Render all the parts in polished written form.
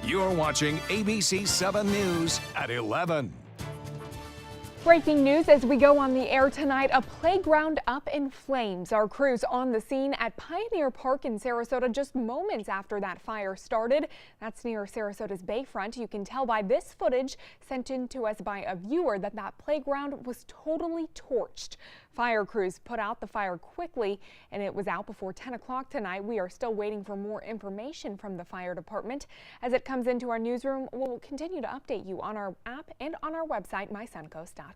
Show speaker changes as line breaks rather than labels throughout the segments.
You're watching ABC7 News at 11.
Breaking news as we go on the air tonight, a playground up in flames. Our crews on the scene at Pioneer Park in Sarasota just moments after that fire started. That's near Sarasota's Bayfront. You can tell by this footage sent in to us by a viewer that playground was totally torched. Fire crews put out the fire quickly and it was out before 10 o'clock tonight. We are still waiting for more information from the fire department. As it comes into our newsroom, we'll continue to update you on our app and on our website, mysuncoast.com.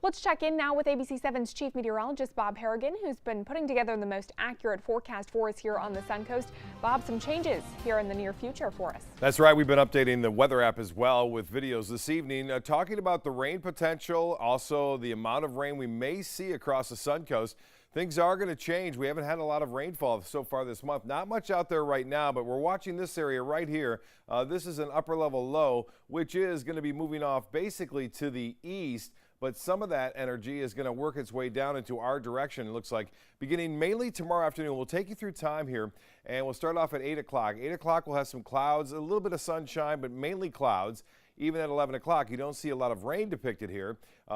Let's check in now with ABC7's chief meteorologist, Bob Harrigan, who's been putting together the most accurate forecast for us here on the Suncoast. Bob, some changes here in the near future for us.
That's right. We've been updating the weather app as well with videos this evening, talking about the rain potential, also the amount of rain we may see across the Suncoast. Things are going to change. We haven't had a lot of rainfall so far this month. Not much out there right now, but we're watching this area right here. This is an upper level low, which is going to be moving off basically to the east. But some of that energy is going to work its way down into our direction, it looks like, beginning mainly tomorrow afternoon. We'll take you through time here, and we'll start off at 8 o'clock. 8 o'clock, we'll have some clouds, a little bit of sunshine, but mainly clouds. Even at 11 o'clock, you don't see a lot of rain depicted here.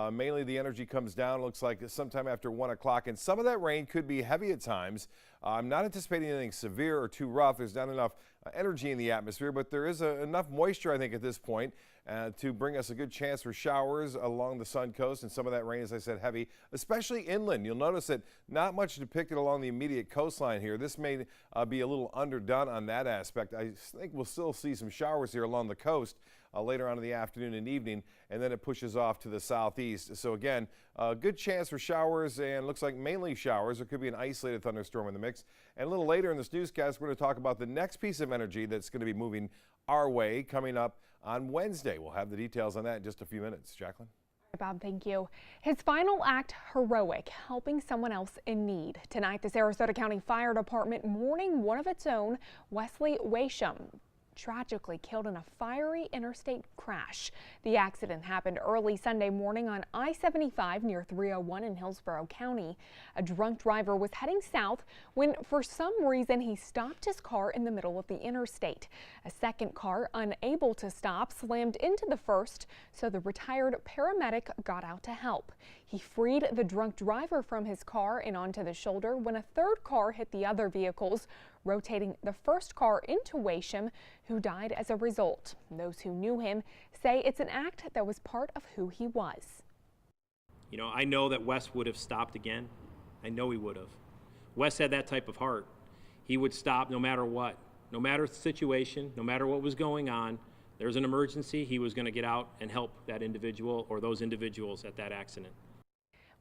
Mainly the energy comes down, looks like sometime after 1 o'clock, and some of that rain could be heavy at times. I'm not anticipating anything severe or too rough. There's not enough energy in the atmosphere, but there is enough moisture, I think, at this point to bring us a good chance for showers along the Suncoast, and some of that rain, as I said, heavy, especially inland. You'll notice that not much depicted along the immediate coastline here. This may be a little underdone on that aspect. I think we'll still see some showers here along the coast later on in the afternoon and evening, and then it pushes off to the southeast. So again, a good chance for showers, and looks like mainly showers. There could be an isolated thunderstorm in the mix. And a little later in this newscast, we're going to talk about the next piece of energy that's going to be moving our way coming up on Wednesday. We'll have the details on that in just a few minutes. Jacqueline?
Bob, thank you. His final act, heroic, helping someone else in need. Tonight, the Sarasota County Fire Department mourning one of its own, Wesley Washam, tragically killed in a fiery interstate crash. The accident happened early Sunday morning on I-75 near 301 in Hillsborough County. A drunk driver was heading south when, for some reason, he stopped his car in the middle of the interstate. A second car, unable to stop, slammed into the first, so the retired paramedic got out to help. He freed the drunk driver from his car and onto the shoulder when a third car hit the other vehicles, rotating the first car into Washam, who died as a result. Those who knew him say it's an act that was part of who he was.
You know, I know that Wes would have stopped again. I know he would have. Wes had that type of heart. He would stop no matter what, no matter the situation, no matter what was going on. There's an emergency, he was going to get out and help that individual or those individuals at that accident.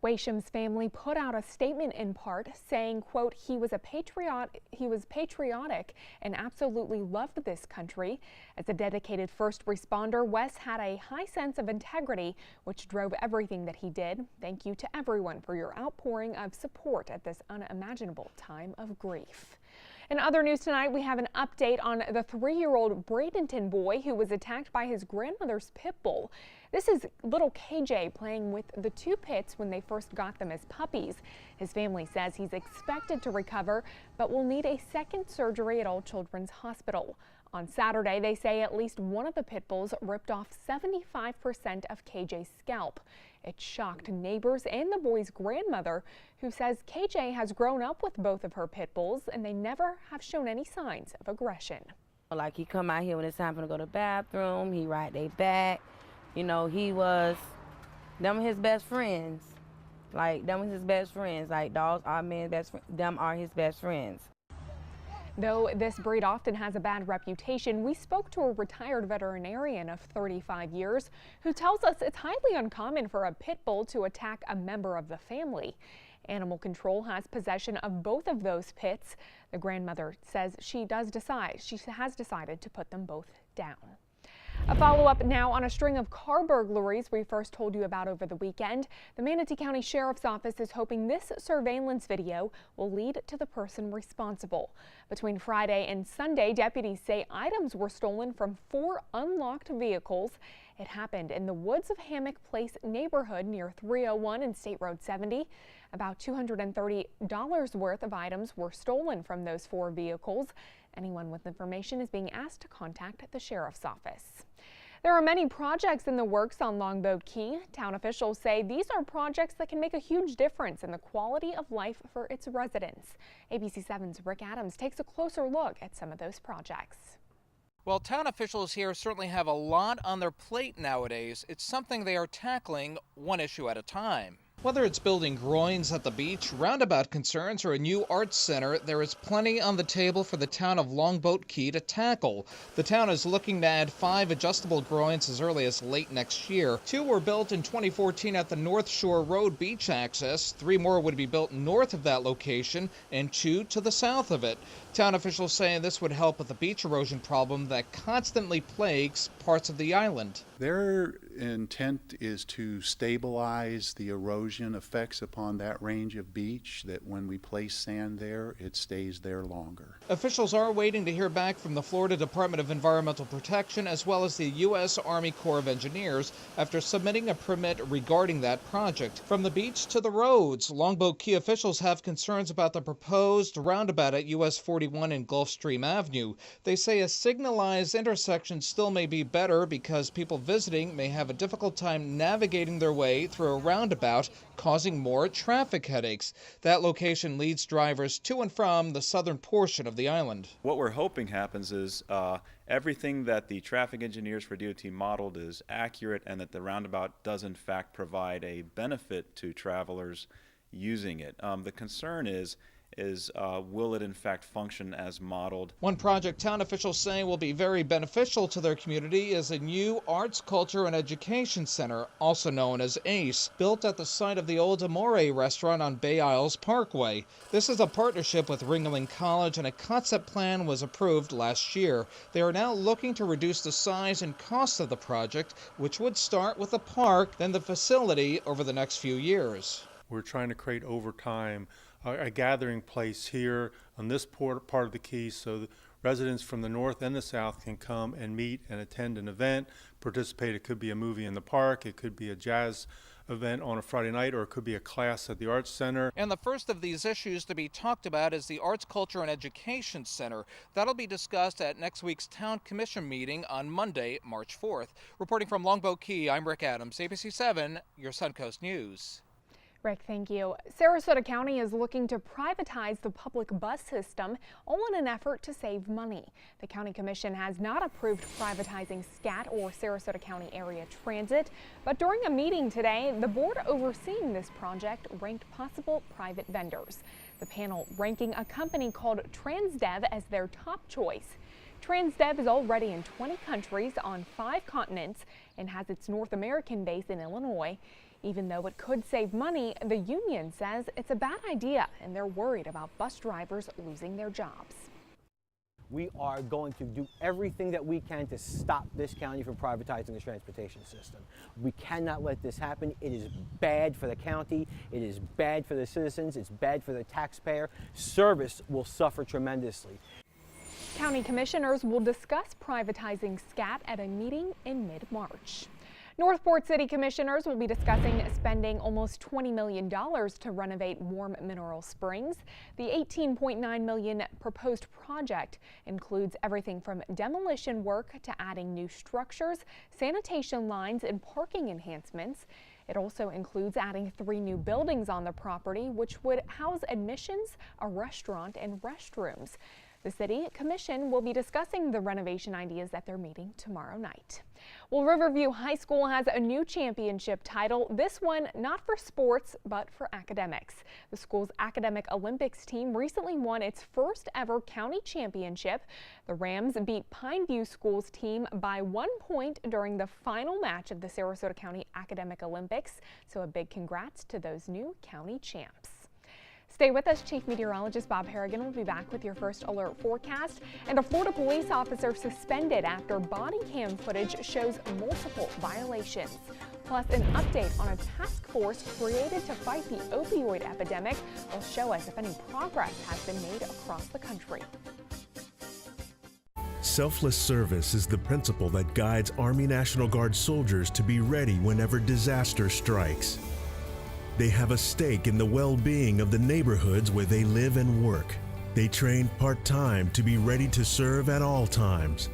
Washam's family put out a statement in part saying, quote, he was patriotic and absolutely loved this country. As a dedicated first responder, Wes had a high sense of integrity, which drove everything that he did. Thank you to everyone for your outpouring of support at this unimaginable time of grief. In other news tonight, we have an update on the 3-year-old Bradenton boy who was attacked by his grandmother's pit bull. This is little KJ playing with the two pits when they first got them as puppies. His family says he's expected to recover, but will need a second surgery at All Children's Hospital. On Saturday, they say at least one of the pit bulls ripped off 75% of KJ's scalp. It shocked neighbors and the boy's grandmother, who says KJ has grown up with both of her pit bulls and they never have shown any signs of aggression.
Like, he come out here when it's time for him to go to the bathroom, he ride their back. You know, them his best friends. Like, them his best friends. Like, dogs are men's best friends. Them are his best friends.
Though this breed often has a bad reputation, we spoke to a retired veterinarian of 35 years who tells us it's highly uncommon for a pit bull to attack a member of the family. Animal control has possession of both of those pits. The grandmother says she has decided to put them both down. A follow-up now on a string of car burglaries we first told you about over the weekend. The Manatee County Sheriff's Office is hoping this surveillance video will lead to the person responsible. Between Friday and Sunday, deputies say items were stolen from 4 unlocked vehicles. It happened in the Woods of Hammock Place neighborhood near 301 and State Road 70. About $230 worth of items were stolen from those 4 vehicles. Anyone with information is being asked to contact the sheriff's office. There are many projects in the works on Longboat Key. Town officials say these are projects that can make a huge difference in the quality of life for its residents. ABC7's Rick Adams takes a closer look at some of those projects.
Well, town officials here certainly have a lot on their plate nowadays. It's something they are tackling one issue at a time. Whether it's building groins at the beach, roundabout concerns, or a new arts center, there is plenty on the table for the town of Longboat Key to tackle. The town is looking to add 5 adjustable groins as early as late next year. 2 were built in 2014 at the North Shore Road beach access. 3 more would be built north of that location, and 2 to the south of it. Town officials say this would help with the beach erosion problem that constantly plagues parts of the island.
Their intent is to stabilize the erosion effects upon that range of beach, that when we place sand there, it stays there longer.
Officials are waiting to hear back from the Florida Department of Environmental Protection as well as the U.S. Army Corps of Engineers after submitting a permit regarding that project. From the beach to the roads, Longboat Key officials have concerns about the proposed roundabout at U.S. 41 and Gulfstream Avenue. They say a signalized intersection still may be better because people visiting may have a difficult time navigating their way through a roundabout, causing more traffic headaches. That location leads drivers to and from the southern portion of the island.
What we're hoping happens is everything that the traffic engineers for DOT modeled is accurate, and that the roundabout does in fact provide a benefit to travelers using it. The concern is will it in fact function as modeled?
One project town officials say will be very beneficial to their community is a new Arts, Culture, and Education Center, also known as ACE, built at the site of the old Amore restaurant on Bay Isles Parkway. This is a partnership with Ringling College, and a concept plan was approved last year. They are now looking to reduce the size and cost of the project, which would start with the park, then the facility over the next few years.
We're trying to create over time a gathering place here on this part of the Key so that residents from the north and the south can come and meet and attend an event, participate. It could be a movie in the park, it could be a jazz event on a Friday night, or it could be a class at the Arts Center.
And the first of these issues to be talked about is the Arts, Culture, and Education Center. That'll be discussed at next week's Town Commission meeting on Monday, March 4th. Reporting from Longboat Key, I'm Rick Adams, ABC7, your Suncoast News.
Rick, thank you. Sarasota County is looking to privatize the public bus system, all in an effort to save money. The County Commission has not approved privatizing SCAT or Sarasota County Area Transit, but during a meeting today, the board overseeing this project ranked possible private vendors. The panel ranking a company called Transdev as their top choice. Transdev is already in 20 countries on 5 continents and has its North American base in Illinois. Even though it could save money, the union says it's a bad idea, and they're worried about bus drivers losing their jobs.
We are going to do everything that we can to stop this county from privatizing the transportation system. We cannot let this happen. It is bad for the county. It is bad for the citizens. It's bad for the taxpayer. Service will suffer tremendously.
County commissioners will discuss privatizing SCAT at a meeting in mid-March. Northport City Commissioners will be discussing spending almost $20 million to renovate Warm Mineral Springs. The $18.9 million proposed project includes everything from demolition work to adding new structures, sanitation lines, and parking enhancements. It also includes adding 3 new buildings on the property, which would house admissions, a restaurant, and restrooms. The City Commission will be discussing the renovation ideas at their meeting tomorrow night. Well, Riverview High School has a new championship title, this one not for sports, but for academics. The school's Academic Olympics team recently won its first ever county championship. The Rams beat Pineview School's team by 1 point during the final match of the Sarasota County Academic Olympics. So a big congrats to those new county champs. Stay with us. Chief Meteorologist Bob Harrigan will be back with your first alert forecast. And a Florida police officer suspended after body cam footage shows multiple violations. Plus, an update on a task force created to fight the opioid epidemic will show us if any progress has been made across the country.
Selfless service is the principle that guides Army National Guard soldiers to be ready whenever disaster strikes. They have a stake in the well-being of the neighborhoods where they live and work. They train part-time to be ready to serve at all times.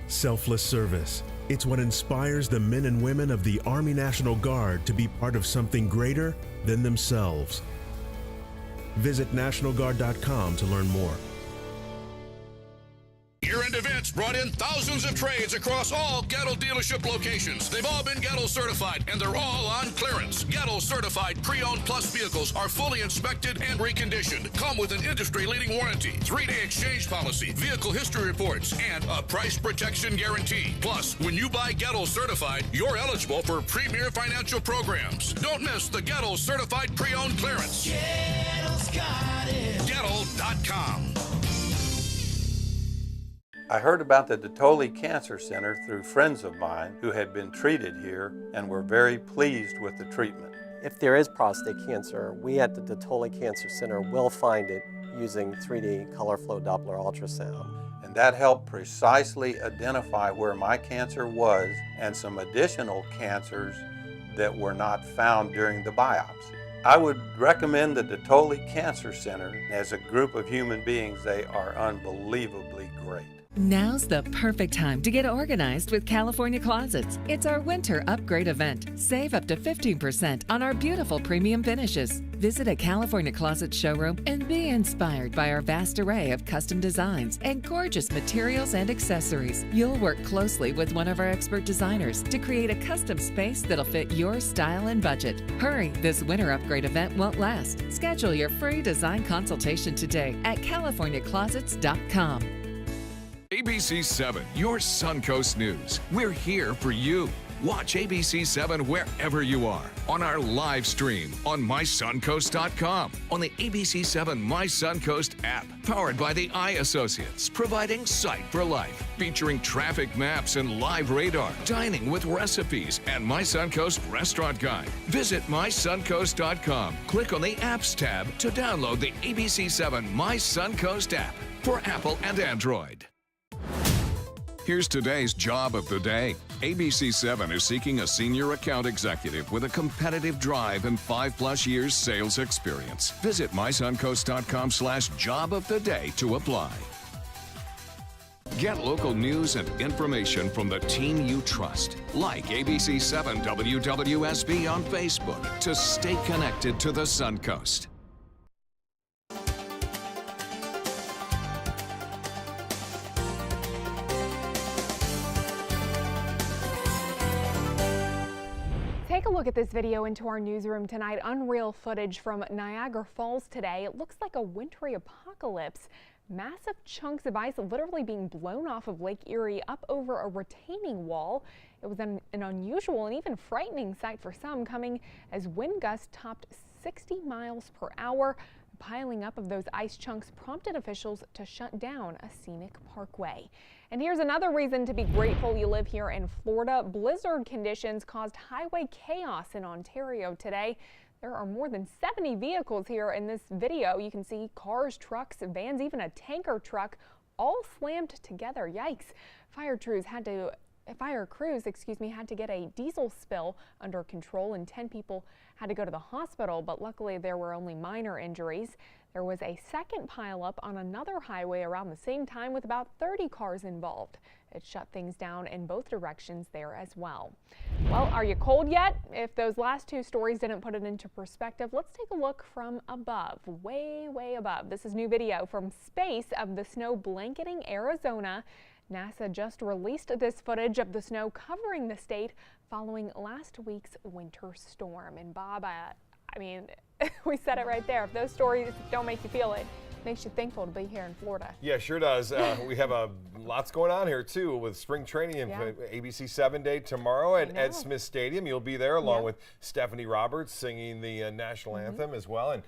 Selfless service. It's what inspires the men and women of the Army National Guard to be part of something greater than themselves. Visit NationalGuard.com to learn more.
Year-end events brought in thousands of trades across all Gettle dealership locations. They've all been Gettle certified, and they're all on clearance. Gettle certified pre-owned plus vehicles are fully inspected and reconditioned, come with an industry-leading warranty, 3-day exchange policy, vehicle history reports, and a price protection guarantee. Plus, when you buy Gettle certified, you're eligible for premier financial programs. Don't miss the Gettle certified pre-owned clearance. Gettle's got it. Gettle.com.
I heard about the Detoli Cancer Center through friends of mine who had been treated here and were very pleased with the treatment.
If there is prostate cancer, we at the Detoli Cancer Center will find it using 3D color flow Doppler ultrasound.
And that helped precisely identify where my cancer was and some additional cancers that were not found during the biopsy. I would recommend the Detoli Cancer Center. As a group of human beings, they are unbelievably great.
Now's the perfect time to get organized with California Closets. It's our winter upgrade event. Save up to 15% on our beautiful premium finishes. Visit a California Closets showroom and be inspired by our vast array of custom designs and gorgeous materials and accessories. You'll work closely with one of our expert designers to create a custom space that'll fit your style and budget. Hurry, this winter upgrade event won't last. Schedule your free design consultation today at CaliforniaClosets.com.
ABC7, your Suncoast News. We're here for you. Watch ABC7 wherever you are, on our live stream, on mysuncoast.com, on the ABC7 My Suncoast app, powered by the Eye Associates, providing sight for life, featuring traffic maps and live radar, dining with recipes, and My Suncoast Restaurant Guide. Visit mysuncoast.com. Click on the Apps tab to download the ABC7 My Suncoast app for Apple and Android. Here's today's job of the day. ABC7 is seeking a senior account executive with a competitive drive and 5+ years sales experience. Visit mysuncoast.com/job of the day to apply. Get local news and information from the team you trust. Like ABC7 WWSB on Facebook to stay connected to the Suncoast.
Take a look at this video into our newsroom tonight. Unreal footage from Niagara Falls today. It looks like a wintry apocalypse. Massive chunks of ice literally being blown off of Lake Erie up over a retaining wall. It was an unusual and even frightening sight for some, coming as wind gusts topped 60 miles per hour. Piling up of those ice chunks prompted officials to shut down a scenic parkway. And here's another reason to be grateful you live here in Florida. Blizzard conditions caused highway chaos in Ontario today. There are more than 70 vehicles here in this video. You can see cars, trucks, vans, even a tanker truck all slammed together. Yikes. Fire crews had to get a diesel spill under control, and 10 people had to go to the hospital, but luckily there were only minor injuries. There was a second pileup on another highway around the same time with about 30 cars involved. It shut things down in both directions there as well. Well, are you cold yet? If those last two stories didn't put it into perspective, let's take a look from above, way, way above. This is new video from space of the snow blanketing Arizona. NASA just released this footage of the snow covering the state following last week's winter storm. And Bob, I mean, we said it right there. If those stories don't make you feel it, makes you thankful to be here in Florida.
Yeah, sure does. We have lots going on here too with spring training and ABC7 Day tomorrow at Smith Stadium. You'll be there along with Stephanie Roberts singing the national anthem as well. And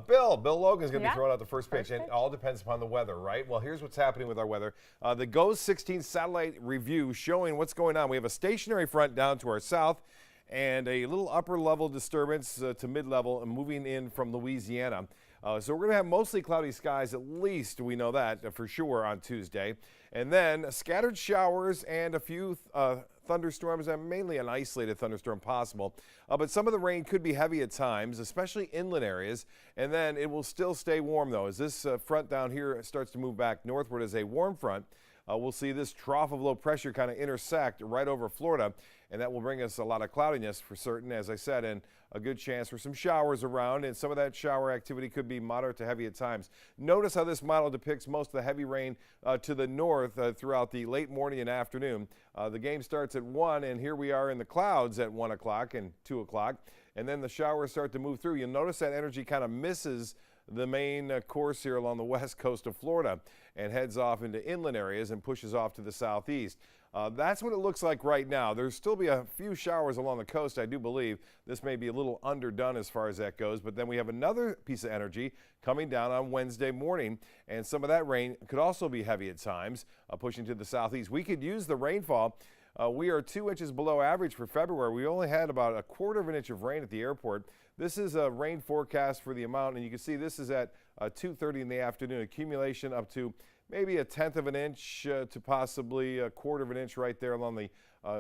Bill Logan's going to be throwing out the first pitch. And it all depends upon the weather, right? Well, here's what's happening with our weather. The GOES 16 satellite review showing what's going on. We have a stationary front down to our south and a little upper level disturbance to mid-level moving in from Louisiana. So we're going to have mostly cloudy skies, at least we know that for sure on Tuesday. And then scattered showers and a few thunderstorms and mainly an isolated thunderstorm possible. But some of the rain could be heavy at times, especially inland areas. And then it will still stay warm, though, as this front down here starts to move back northward as a warm front. We'll see this trough of low pressure kind of intersect right over Florida, and that will bring us a lot of cloudiness for certain, as I said, and a good chance for some showers around, and some of that shower activity could be moderate to heavy at times. Notice how this model depicts most of the heavy rain to the north throughout the late morning and afternoon. The game starts at 1, and here we are in the clouds at 1 o'clock and 2 o'clock, and then the showers start to move through. You'll notice that energy kind of misses the main course here along the west coast of Florida and heads off into inland areas and pushes off to the southeast. That's what it looks like right now. There'll still be a few showers along the coast, I do believe. This may be a little underdone as far as that goes, but then we have another piece of energy coming down on Wednesday morning, and some of that rain could also be heavy at times, pushing to the southeast. We could use the rainfall. We are 2 inches below average for February. We only had about a quarter of an inch of rain at the airport. This is a rain forecast for the amount, and you can see this is at 2:30 in the afternoon. Accumulation up to maybe a tenth of an inch to possibly a quarter of an inch right there along the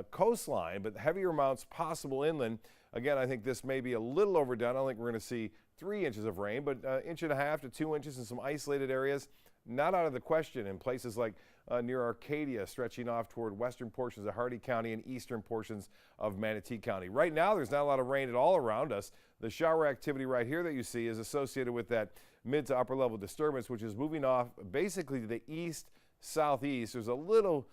coastline, but heavier amounts possible inland. Again, I think this may be a little overdone. I don't think we're going to see 3 inches of rain, but 1.5 inches to 2 inches in some isolated areas. Not out of the question in places like near Arcadia, stretching off toward western portions of Hardee County and eastern portions of Manatee County. Right now, there's not a lot of rain at all around us. The shower activity right here that you see is associated with that mid to upper level disturbance, which is moving off basically to the east-southeast. There's a little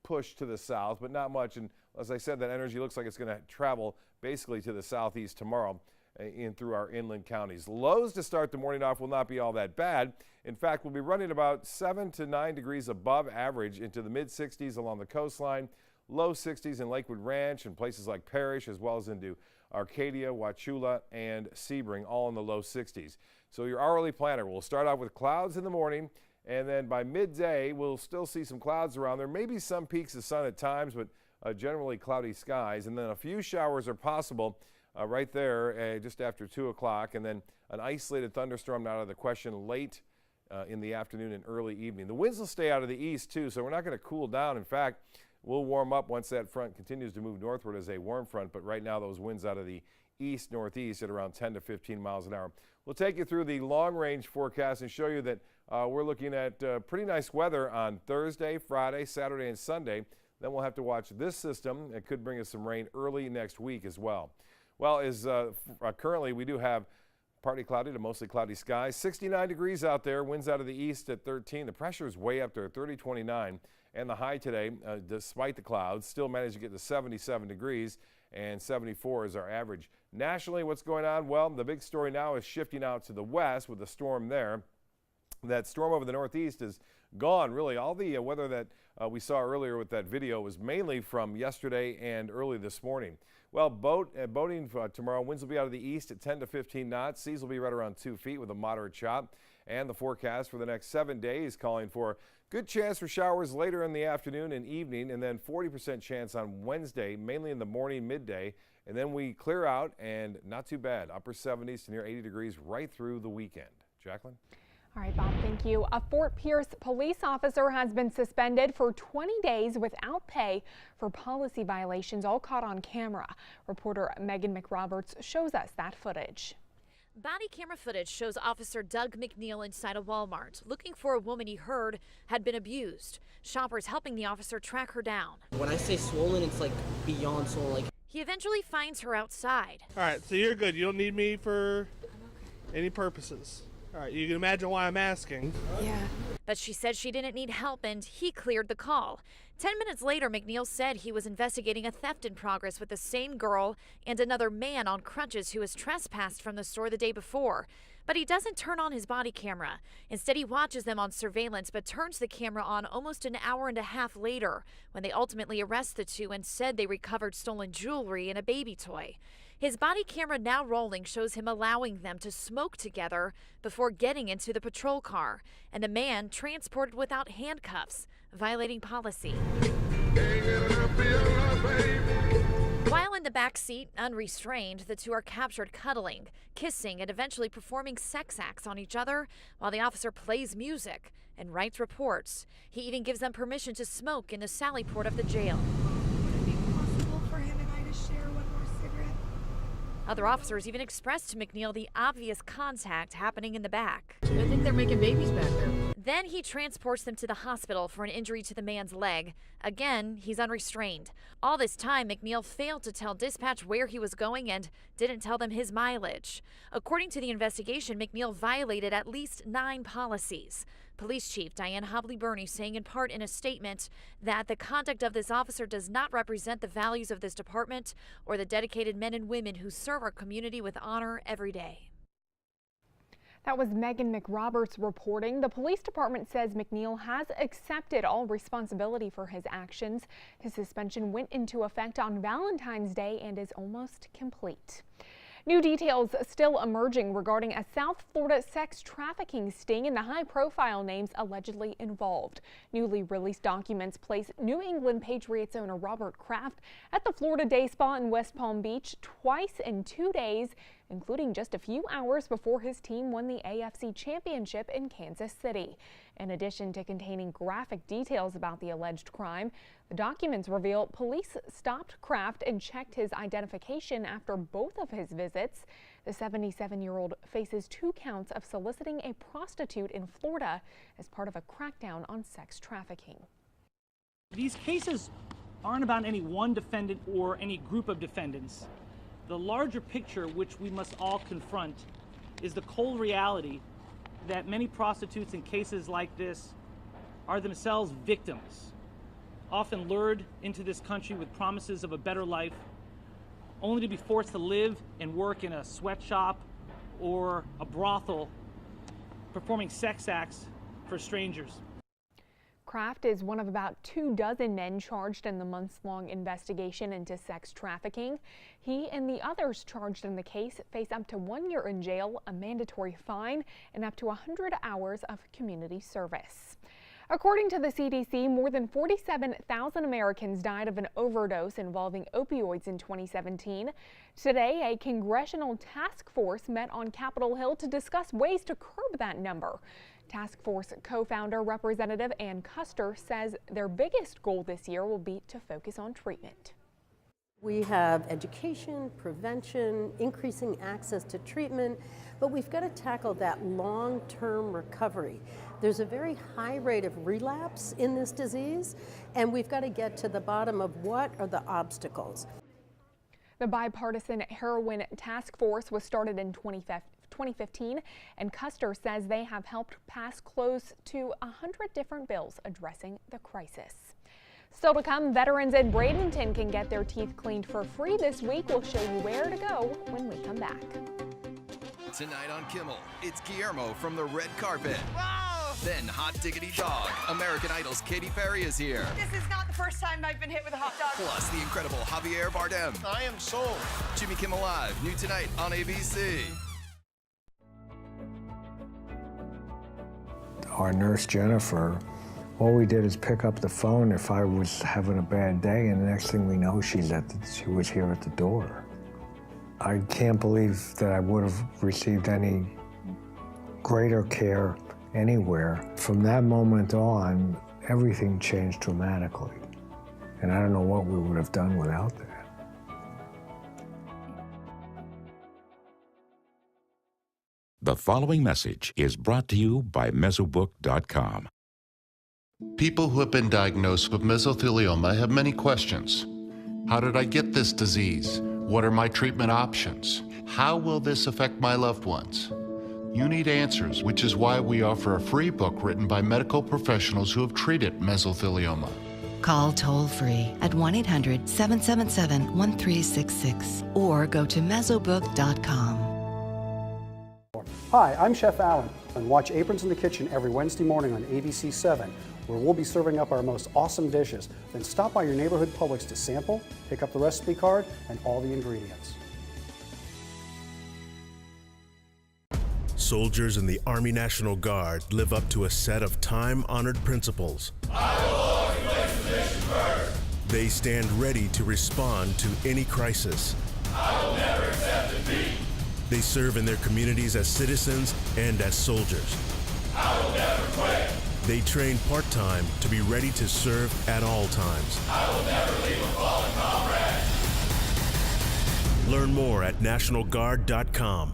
push to the south, but not much. And as I said, that energy looks like it's going to travel basically to the southeast tomorrow in through our inland counties. Lows to start the morning off will not be all that bad. In fact, we'll be running about 7 to 9 degrees above average into the mid-60s along the coastline, low 60s in Lakewood Ranch and places like Parrish, as well as into Arcadia, Wauchula, and Sebring, all in the low 60s. So your hourly planner will start out with clouds in the morning, and then by midday, we'll still see some clouds around. There may be some peaks of sun at times, but generally cloudy skies, and then a few showers are possible right there just after 2 o'clock, and then an isolated thunderstorm not out of the question late in the afternoon and early evening. The winds will stay out of the east, too, so we're not going to cool down. In fact, we'll warm up once that front continues to move northward as a warm front, but right now those winds out of the east-northeast at around 10 to 15 miles an hour. We'll take you through the long-range forecast and show you that we're looking at pretty nice weather on Thursday, Friday, Saturday, and Sunday. Then we'll have to watch this system. It could bring us some rain early next week as well. Well, as currently we do have partly cloudy to mostly cloudy skies. 69 degrees out there, winds out of the east at 13. The pressure is way up there, 30-29. And the high today, despite the clouds, still managed to get to 77 degrees, and 74 is our average. Nationally, what's going on? Well, the big story now is shifting out to the west with the storm there. That storm over the northeast is gone, really. All the weather that we saw earlier with that video was mainly from yesterday and early this morning. Well, boating tomorrow, winds will be out of the east at 10 to 15 knots. Seas will be right around 2 feet with a moderate chop. And the forecast for the next 7 days calling for good chance for showers later in the afternoon and evening, and then 40% chance on Wednesday, mainly in the morning, midday. And then we clear out, and not too bad. Upper 70s to near 80 degrees right through the weekend. Jacqueline?
All right, Bob, thank you. A Fort Pierce police officer has been suspended for 20 days without pay for policy violations, all caught on camera. Reporter Megan McRoberts shows us that footage.
Body camera footage shows Officer Doug McNeil inside a Walmart looking for a woman he heard had been abused. Shoppers helping the officer track her down.
When I say swollen, it's like beyond swollen.
He eventually finds her outside.
All right, so you're good. You don't need me for any purposes. All right, you can imagine why I'm asking.
Yeah. But she said she didn't need help and he cleared the call. 10 minutes later, McNeil said he was investigating a theft in progress with the same girl and another man on crutches who was trespassed from the store the day before. But he doesn't turn on his body camera. Instead, he watches them on surveillance but turns the camera on almost an hour and a half later when they ultimately arrest the two and said they recovered stolen jewelry and a baby toy. His body camera now rolling shows him allowing them to smoke together before getting into the patrol car, and the man transported without handcuffs, violating policy. While in the back seat, unrestrained, the two are captured cuddling, kissing, and eventually performing sex acts on each other while the officer plays music and writes reports. He even gives them permission to smoke in the sally port of the jail. Other officers even expressed to McNeil the obvious contact happening in the back.
I think they're making babies back there.
Then he transports them to the hospital for an injury to the man's leg. Again, he's unrestrained. All this time, McNeil failed to tell dispatch where he was going and didn't tell them his mileage. According to the investigation, McNeil violated at least 9 policies. Police Chief Diane Hobley-Burney saying in part in a statement that the conduct of this officer does not represent the values of this department or the dedicated men and women who serve our community with honor every day.
That was Megan McRoberts reporting. The police department says McNeil has accepted all responsibility for his actions. His suspension went into effect on Valentine's Day and is almost complete. New details still emerging regarding a South Florida sex trafficking sting and the high-profile names allegedly involved. Newly released documents place New England Patriots owner Robert Kraft at the Florida Day Spa in West Palm Beach twice in 2 days, including just a few hours before his team won the AFC Championship in Kansas City. In addition to containing graphic details about the alleged crime, the documents reveal police stopped Kraft and checked his identification after both of his visits. The 77-year-old faces 2 counts of soliciting a prostitute in Florida as part of a crackdown on sex trafficking.
These cases aren't about any one defendant or any group of defendants. The larger picture, which we must all confront, is the cold reality that many prostitutes in cases like this are themselves victims, often lured into this country with promises of a better life, only to be forced to live and work in a sweatshop or a brothel, performing sex acts for strangers.
Kraft is one of about 24 men charged in the months-long investigation into sex trafficking. He and the others charged in the case face up to 1 year in jail, a mandatory fine, and up to 100 hours of community service. According to the CDC, more than 47,000 Americans died of an overdose involving opioids in 2017. Today, a congressional task force met on Capitol Hill to discuss ways to curb that number. Task Force co-founder Representative Ann Custer says their biggest goal this year will be to focus on treatment.
We have education, prevention, increasing access to treatment, but we've got to tackle that long-term recovery. There's a very high rate of relapse in this disease, and we've got to get to the bottom of what are the obstacles.
The bipartisan heroin task force was started in 2015, and Custer says they have helped pass close to 100 different bills addressing the crisis. Still to come, veterans in Bradenton can get their teeth cleaned for free this week. We'll show you where to go when we come back.
Tonight on Kimmel, it's Guillermo from the red carpet. Wow! Then Hot Diggity Dog. American Idol's Katy Perry is here.
This is not the first time I've been hit with a hot dog.
Plus the incredible Javier Bardem.
I am sold.
Jimmy Kimmel Live, new tonight on ABC.
Our nurse, Jennifer, all we did is pick up the phone if I was having a bad day, and the next thing we know, she was here at the door. I can't believe that I would have received any greater care anywhere. From that moment on, everything changed dramatically, and I don't know what we would have done without that.
The following message is brought to you by Mesobook.com.
People who have been diagnosed with mesothelioma have many questions. How did I get this disease? What are my treatment options? How will this affect my loved ones? You need answers, which is why we offer a free book written by medical professionals who have treated mesothelioma.
Call toll-free at 1-800-777-1366 or go to mesobook.com.
Hi, I'm Chef Allen, and watch Aprons in the Kitchen every Wednesday morning on ABC7, where we'll be serving up our most awesome dishes. Then stop by your neighborhood Publix to sample, pick up the recipe card, and all the ingredients.
Soldiers in the Army National Guard live up to a set of time-honored principles.
I will always place the mission first.
They stand ready to respond to any crisis.
I will never accept defeat.
They serve in their communities as citizens and as soldiers.
I will never quit.
They train part-time to be ready to serve at all times.
I will never leave a fallen comrade.
Learn more at nationalguard.com.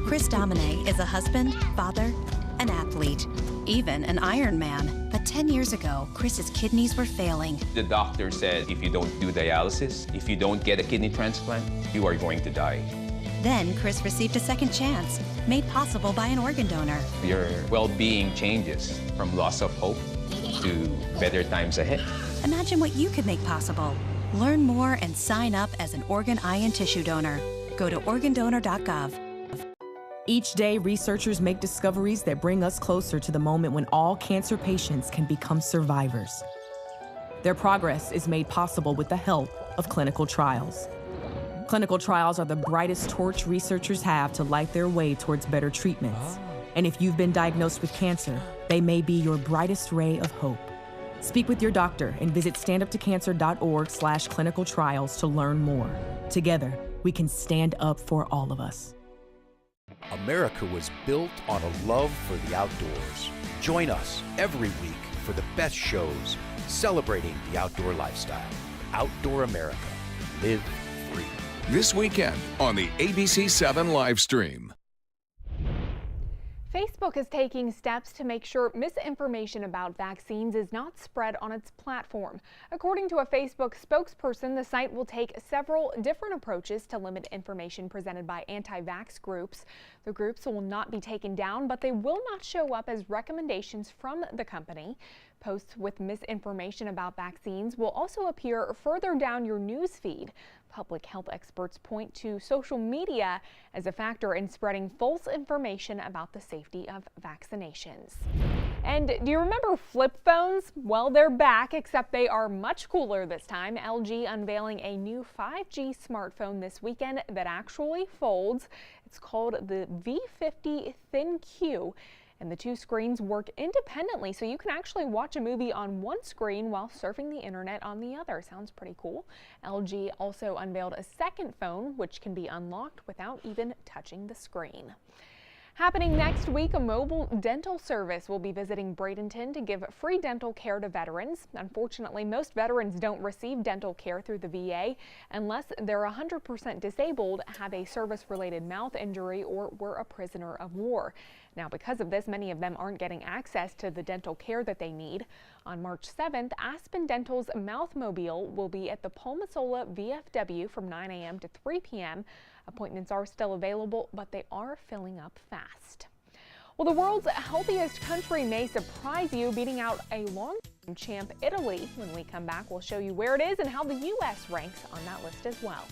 Chris Domine is a husband, father, an athlete, even an Ironman. But 10 years ago, Chris's kidneys were failing.
The doctor said if you don't do dialysis, if you don't get a kidney transplant, you are going to die.
Then Chris received a second chance, made possible by an organ donor.
Your well-being changes from loss of hope to better times ahead.
Imagine what you could make possible. Learn more and sign up as an organ, eye, and tissue donor. Go to organdonor.gov.
Each day, researchers make discoveries that bring us closer to the moment when all cancer patients can become survivors. Their progress is made possible with the help of clinical trials. Clinical trials are the brightest torch researchers have to light their way towards better treatments. And if you've been diagnosed with cancer, they may be your brightest ray of hope. Speak with your doctor and visit standuptocancer.org/clinical trials to learn more. Together, we can stand up for all of us.
America was built on a love for the outdoors. Join us every week for the best shows celebrating the outdoor lifestyle. Outdoor America. Live free.
This weekend on the ABC7 live stream.
Facebook is taking steps to make sure misinformation about vaccines is not spread on its platform. According to a Facebook spokesperson, the site will take several different approaches to limit information presented by anti-vax groups. The groups will not be taken down, but they will not show up as recommendations from the company. Posts with misinformation about vaccines will also appear further down your news feed. Public health experts point to social media as a factor in spreading false information about the safety of vaccinations. And do you remember flip phones? Well, they're back, except they are much cooler this time. LG unveiling a new 5G smartphone this weekend that actually folds. It's called the V50 ThinQ. And the two screens work independently, so you can actually watch a movie on one screen while surfing the internet on the other. Sounds pretty cool. LG also unveiled a second phone, which can be unlocked without even touching the screen. Happening next week, a mobile dental service will be visiting Bradenton to give free dental care to veterans. Unfortunately, most veterans don't receive dental care through the VA unless they're 100% disabled, have a service-related mouth injury, or were a prisoner of war. Now, because of this, many of them aren't getting access to the dental care that they need. On March 7th, Aspen Dental's Mouthmobile will be at the Palmasola VFW from 9 a.m. to 3 p.m. Appointments are still available, but they are filling up fast. Well, the world's healthiest country may surprise you, beating out a long-time champ Italy. When we come back, we'll show you where it is and how the U.S. ranks on that list as well.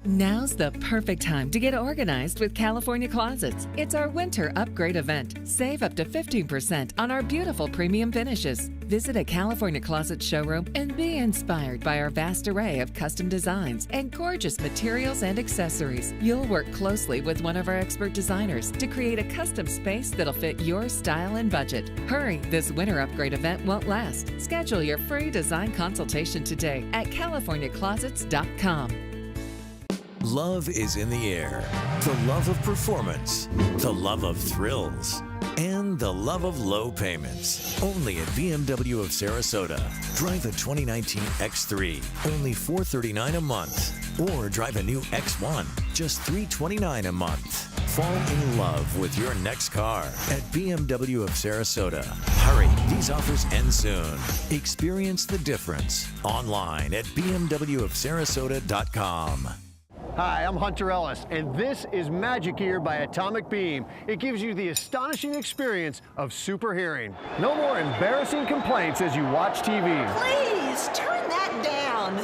Now's the perfect time to get organized with California Closets. It's our winter upgrade event. Save up to 15% on our beautiful premium finishes. Visit a California Closets showroom and be inspired by our vast array of custom designs and gorgeous materials and accessories. You'll work closely with one of our expert designers to create a custom space that'll fit your style and budget. Hurry, this winter upgrade event won't last. Schedule your free design consultation today at californiaclosets.com.
Love is in the air. The love of performance, the love of thrills, and the love of low payments. Only at BMW of Sarasota. Drive the 2019 X3, only $439 a month. Or drive a new X1, just $329 a month. Fall in love with your next car at BMW of Sarasota. Hurry, these offers end soon. Experience the difference online at bmwofsarasota.com.
Hi, I'm Hunter Ellis, and this is Magic Ear by Atomic Beam. It gives you the astonishing experience of super hearing. No more embarrassing complaints as you watch TV.
Please, turn that down.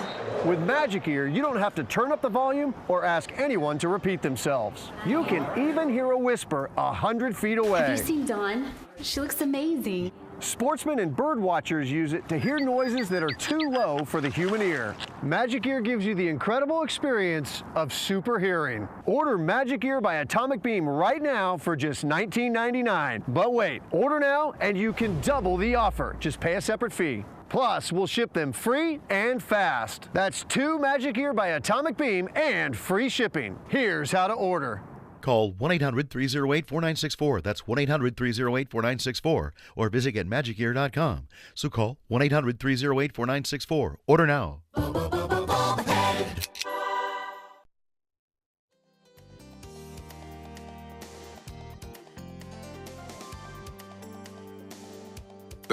With Magic Ear, you don't have to turn up the volume or ask anyone to repeat themselves. You can even hear a whisper 100 feet away.
Have you seen Dawn? She looks amazing.
Sportsmen and bird watchers use it to hear noises that are too low for the human ear. Magic Ear gives you the incredible experience of super hearing. Order Magic Ear by Atomic Beam right now for just $19.99. But wait, order now and you can double the offer. Just pay a separate fee. Plus, we'll ship them free and fast. That's 2 Magic Ear by Atomic Beam and free shipping. Here's how to order.
Call 1-800-308-4964. That's 1-800-308-4964. Or visit getmagicear.com. So call 1-800-308-4964. Order now.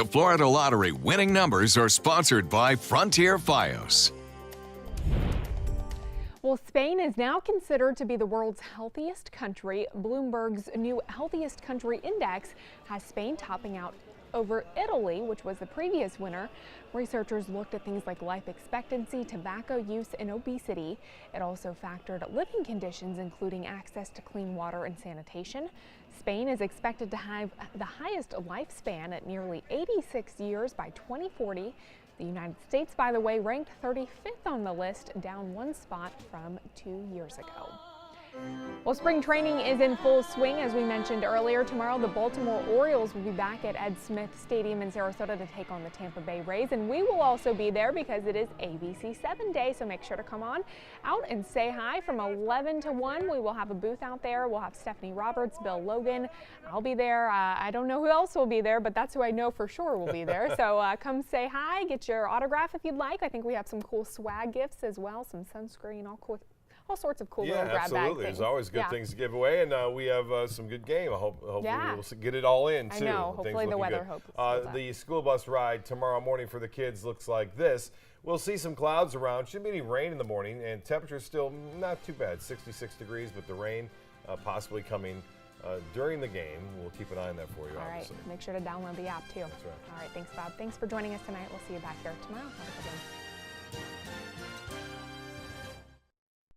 Florida Lottery winning numbers are sponsored by Frontier Fios.
Well, Spain is now considered to be the world's healthiest country. Bloomberg's new Healthiest Country Index has Spain topping out over Italy, which was the previous winner. Researchers looked at things like life expectancy, tobacco use, and obesity. It also factored living conditions, including access to clean water and sanitation. Spain is expected to have the highest lifespan at nearly 86 years by 2040. The United States, by the way, ranked 35th on the list, down one spot from 2 years ago. Well, spring training is in full swing. As we mentioned earlier, tomorrow the Baltimore Orioles will be back at Ed Smith Stadium in Sarasota to take on the Tampa Bay Rays, and we will also be there because it is ABC7 Day, so make sure to come on out and say hi from 11 to 1. We will have a booth out there. We'll have Stephanie Roberts, Bill Logan. I'll be there. I don't know who else will be there, but that's who I know for sure will be there. So come say hi, get your autograph if you'd like. I think we have some cool swag gifts as well, some sunscreen, all sorts of cool little grab bag things.
Yeah, absolutely. There's always good things to give away, and we have some good game. Hopefully we'll get it all in, too.
I know. Hopefully the weather helps.
The school bus ride tomorrow morning for the kids looks like this. We'll see some clouds around. Shouldn't be any rain in the morning, and temperature's still not too bad, 66 degrees, but the rain possibly coming during the game. We'll keep an eye on that for you, obviously.
All right. Make sure to download the app, too.
That's right.
All right. Thanks, Bob. Thanks for joining us tonight. We'll see you back here tomorrow. Have a good one.